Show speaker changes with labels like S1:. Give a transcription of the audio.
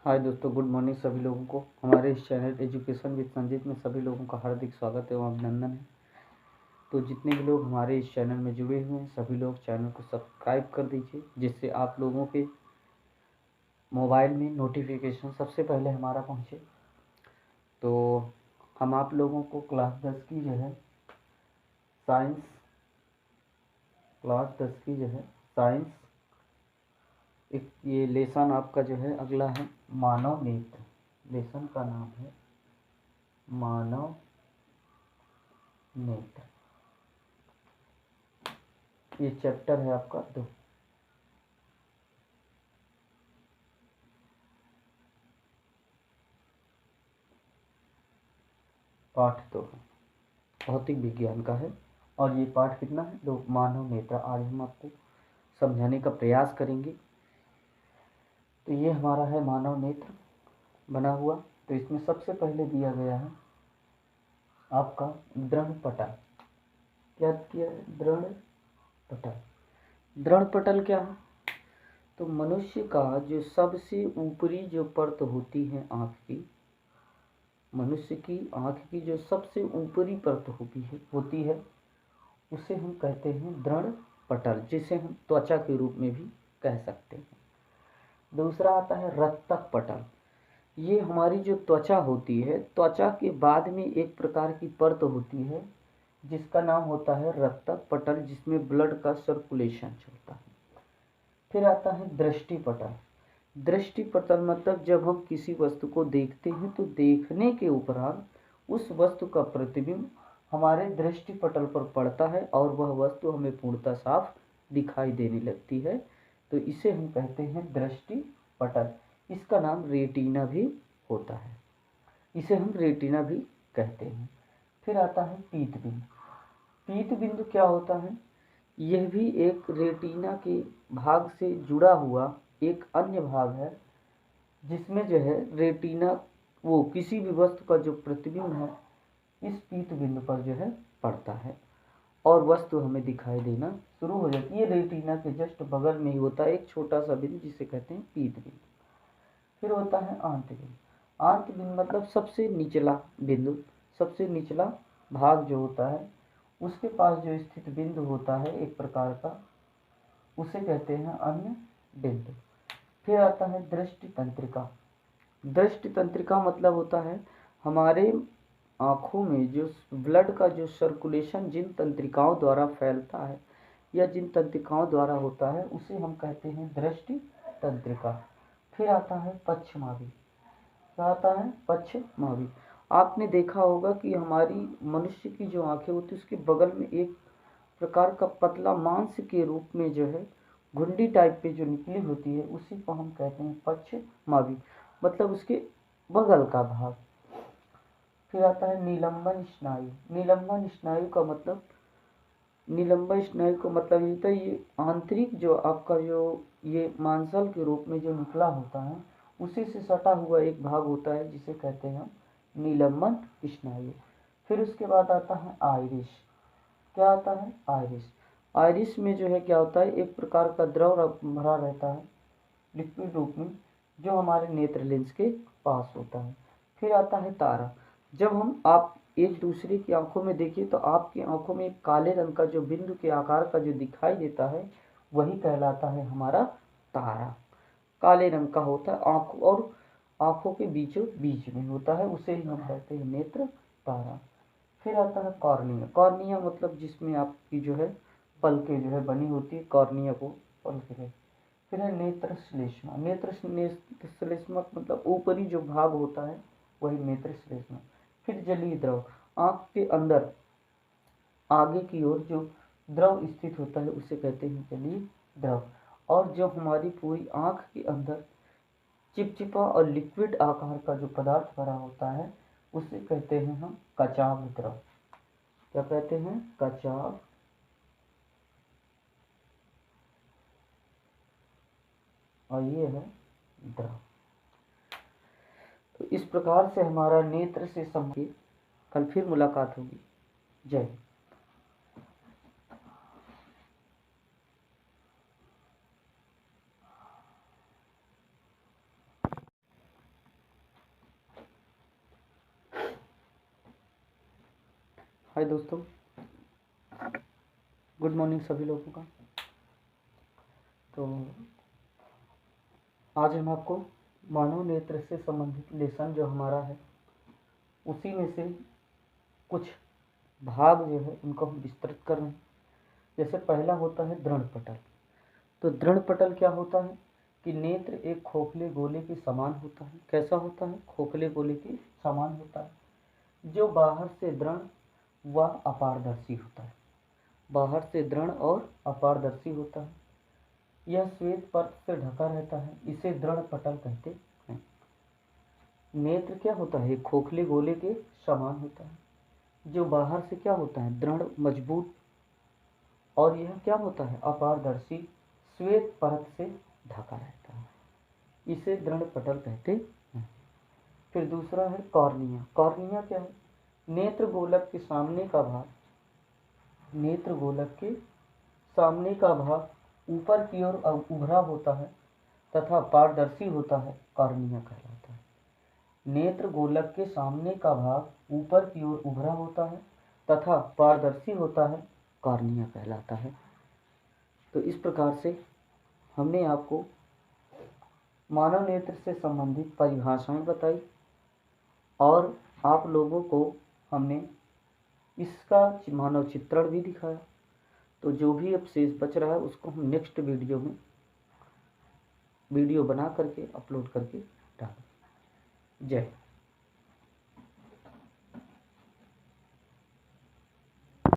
S1: हाय दोस्तों, good morning सभी लोगों को। हमारे इस चैनल एजुकेशन विद संजीत में सभी लोगों का हार्दिक स्वागत एवं अभिनंदन है। तो जितने भी लोग हमारे इस चैनल में जुड़े हुए हैं सभी लोग चैनल को सब्सक्राइब कर दीजिए, जिससे आप लोगों के मोबाइल में नोटिफिकेशन सबसे पहले हमारा पहुंचे। तो हम आप लोगों को क्लास 10 की जो है साइंस एक ये लेसन आपका जो है अगला है मानव नेत्र। लेसन का नाम है मानव नेत्र। ये चैप्टर है आपका 2। पाठ 2 भौतिक विज्ञान का है और ये पाठ कितना है 2, मानव नेत्र। आज हम आपको समझाने का प्रयास करेंगे। तो ये हमारा है मानव नेत्र बना हुआ। तो इसमें सबसे पहले दिया गया है आपका दृढ़ पटल। क्या किया है? दृढ़ पटल। दृढ़ पटल क्या है? तो मनुष्य का जो सबसे ऊपरी जो परत होती है आँख की, मनुष्य की आँख की जो सबसे ऊपरी परत होती है उसे हम कहते हैं दृढ़ पटल, जिसे हम त्वचा के रूप में भी कह सकते हैं। दूसरा आता है रक्तक पटल। ये हमारी जो त्वचा होती है, त्वचा के बाद में एक प्रकार की परत होती है जिसका नाम होता है रक्तक पटल, जिसमें ब्लड का सर्कुलेशन चलता है। फिर आता है दृष्टि पटल। दृष्टि पटल मतलब जब हम किसी वस्तु को देखते हैं तो देखने के उपरांत उस वस्तु का प्रतिबिंब हमारे दृष्टि पटल पर पड़ता है और वह वस्तु हमें पूर्णतः साफ दिखाई देने लगती है। तो इसे हम कहते हैं दृष्टि पटल। इसका नाम रेटिना भी होता है, इसे हम रेटिना भी कहते हैं। फिर आता है पीत बिंदु। पीत बिंदु क्या होता है? यह भी एक रेटिना के भाग से जुड़ा हुआ एक अन्य भाग है, जिसमें जो है रेटिना वो किसी भी वस्तु का जो प्रतिबिंब है इस पीत बिंदु पर जो है पड़ता है और वस्तु हमें दिखाई देना शुरू हो जाती है। रेटिना के जस्ट बगल में ही होता है एक छोटा सा बिंदु, जिसे कहते हैं पीत बिंदु। फिर होता है आंत बिंदु। आंत बिंदु मतलब सबसे निचला बिंदु, सबसे निचला भाग जो होता है उसके पास जो स्थित बिंदु होता है एक प्रकार का, उसे कहते हैं अन्य बिंदु। फिर आता है दृष्टि तंत्रिका। दृष्टि तंत्रिका मतलब होता है हमारे आँखों में जो ब्लड का जो सर्कुलेशन जिन तंत्रिकाओं द्वारा फैलता है या जिन तंत्रिकाओं द्वारा होता है उसे हम कहते हैं दृष्टि तंत्रिका। फिर आता है पक्षमावि। क्या आता है? पक्षमावि। आपने देखा होगा कि हमारी मनुष्य की जो आंखें होती है उसके बगल में एक प्रकार का पतला मांस के रूप में जो है घुंडी टाइप पे जो निकली होती है उसी को हम कहते हैं पक्षमावि, मतलब उसके बगल का भाग। फिर आता है निलंबन स्नायु। निलंबन स्नायु का मतलब ये होता है ये आंतरिक जो आपका जो ये मांसल के रूप में जो निकला होता है उसी से सटा हुआ एक भाग होता है जिसे कहते हैं हम निलंबन स्नायु। फिर उसके बाद आता है आइरिस। क्या आता है? आइरिस। आइरिस में जो है क्या होता है एक प्रकार का द्रव भरा रहता है लिक्विड रूप में, जो हमारे नेत्र लेंस के पास होता है। फिर आता है तारा। जब हम आप एक दूसरे की आंखों में देखिए तो आपकी आंखों में एक काले रंग का जो बिंदु के आकार का जो दिखाई देता है वही कहलाता है हमारा तारा। काले रंग का होता है आंखों और आंखों के बीचों बीच में होता है, उसे ही हम कहते हैं नेत्र तारा। फिर आता है कॉर्निया। कॉर्निया मतलब जिसमें आपकी जो है पलकें जो है बनी होती है, कॉर्निया को पलकें। फिर है नेत्र श्लेष्मा। नेत्र श्लेष्मा मतलब ऊपरी जो भाग होता है वही नेत्र श्लेष्मा। फिर जलीय द्रव। आँख के अंदर आगे की ओर जो द्रव स्थित होता है उसे कहते हैं जलीय द्रव। और जो हमारी पूरी आँख के अंदर चिपचिपा और लिक्विड आकार का जो पदार्थ भरा होता है उसे कहते हैं हम कचाव द्रव। क्या कहते हैं? कचाव। और ये है द्रव। तो इस प्रकार से हमारा नेत्र से संबंधित कल फिर मुलाकात होगी। जय हिंद। हाय दोस्तों, गुड मॉर्निंग सभी लोगों का। तो आज हम आपको मानव नेत्र से संबंधित लेसन जो हमारा है उसी में से कुछ भाग जो है उनको हम विस्तृत कर रहे हैं। जैसे पहला होता है दृढ़ पटल। तो दृढ़ पटल क्या होता है कि नेत्र एक खोखले गोले के समान होता है। कैसा होता है? खोखले गोले के समान होता है, जो बाहर से दृढ़ व अपारदर्शी होता है। बाहर से दृढ़ और अपारदर्शी होता है। यह श्वेत परत से ढका रहता है, इसे दृढ़ पटल कहते हैं। नेत्र क्या होता है? खोखले गोले के समान होता है, जो बाहर से क्या होता है? दृढ़ मजबूत, और यह क्या होता है? अपारदर्शी, श्वेत परत से ढका रहता है, इसे दृढ़ पटल कहते हैं। फिर दूसरा है कॉर्निया। कॉर्निया क्या है? नेत्र गोलक के सामने का भाग, नेत्र गोलक के सामने का भाग ऊपर की ओर उभरा होता है तथा पारदर्शी होता है, कॉर्निया कहलाता है। नेत्र गोलक के सामने का भाग ऊपर की ओर उभरा होता है तथा पारदर्शी होता है, कॉर्निया कहलाता है। तो इस प्रकार से हमने आपको मानव नेत्र से संबंधित परिभाषाएं बताई और आप लोगों को हमने इसका मानव चित्रण भी दिखाया। तो जो भी अब शेष बच रहा है उसको हम नेक्स्ट वीडियो में वीडियो बना करके अपलोड करके डालेंगे। जय।